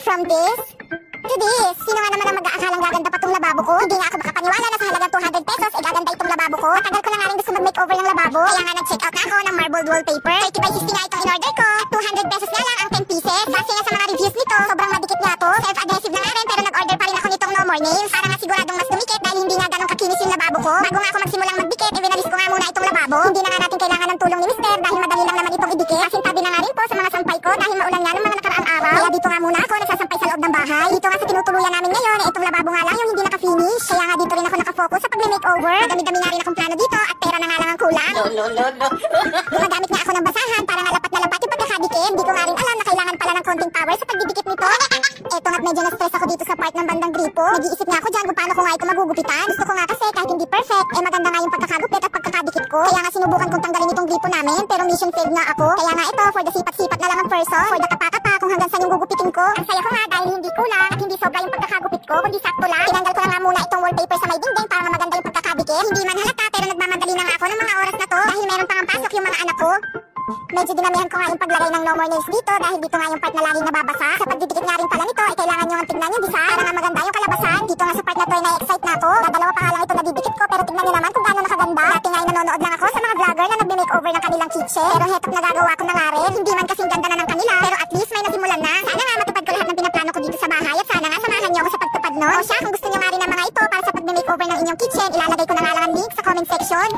from this to this. Sino nga naman ang mag-aakalang gaganda pa tong lababo ko? Hindi nga ako makapaniwala na sa halagang 200 pesos eh gaganda itong lababo ko. Matagal ko na nga rin gusto mag-makeover ng lababo. Kaya nga nag-check out na ako ng marbled wallpaper. 30 by 60 nga itong in-order ko. 200 pesos na lang ang 10 pieces. Base nga sa mga reviews nito, sobrang madikit nga to. Self-adhesive na nga rin pero nag-order pa rin ako nitong no more nails. Para nga siguradong mas dumikit dahil hindi nga ganong kakinis yung lababo ko. Bago nga ako magsimulang magdikit, winalis ko nga muna itong lababo. Hindi na nga natin kailangan ng tulong ni Mister dahil madali lang naman itong idikit. Kasintabi na nga rin po sa mga sampay ko dahil maulan nga ng mga nakaraang araw. Kaya dito nga muna ako nagsasampay sa loob ng bahay. Dito nga sa tinutuluyan namin ngayon, itong lababo nga lang yung hindi naka-finish. Kaya nga dito rin ako nakafocus sa pag-makeover. Dami-dami nga rin akong plano dito at pera na nga lang ang kulang. No. Gumagamit nga ako ng basahan para nga lapat na lapat yung pagkakadikit. Hindi ko nga rin alam na kailangan pala ng konting power sa pagdidikit nito. Eto nga't medyo na-stress ako dito sa part ng bandang gripo. Nag-iisip nga ako dyan kung paano ko nga ito magugupitan. Gusto ko nga kasi kahit hindi perfect, eh maganda nga yung pagkakagupit at pagkakadikit ko. Kaya nga sinubukan kong tanggalin itong gripo namin, pero mission failed nga ako. Kaya nga ito, for the sipat-sipat na lang ang person, for the kapaka kung hanggang saan yung gugupitin ko. Ang saya ko nga dahil hindi kulang at hindi sobra yung pagkakagupit ko, kundi sakto lang. Tinanggal ko na nga muna itong wallpaper sa may dingding para nga maganda yung pagkakadikit. Hindi man halata pero nagmamadali na nga ako ng mga oras na to dahil meron pang pasok yung mga anak ko. Medyo dinamihan ko nga yung paglagay ng no more nails dito dahil dito nga yung part na laging nababasa. Sa pagdidikit nga rin pala nito, ay kailangan nyo nga tignan yung design para nga maganda yung kalabasan. Dito nga sa part na to ay na-excite na ako. Dadalawa pa nga lang ito nadidikit ko pero tignan nyo naman kung gaano nakaganda. Dati nga ay nanonood lang ako sa mga vlogger na nagme-makeover ng kanilang kitchen. Pero hetop nagagawa ko na nga rin. Hindi man kasing ganda na ng kanila pero at least may nasimulan na. Sana nga matupad ko lahat ng pinaplano ko dito sa bahay at sana nga samahan nyo ako sa pagtupad no. O siya, kung gusto nyo nga rin ng mga ito para sa pagme-makeover ng inyong kitchen, ilalagay ko na nga lang ang link sa comment section.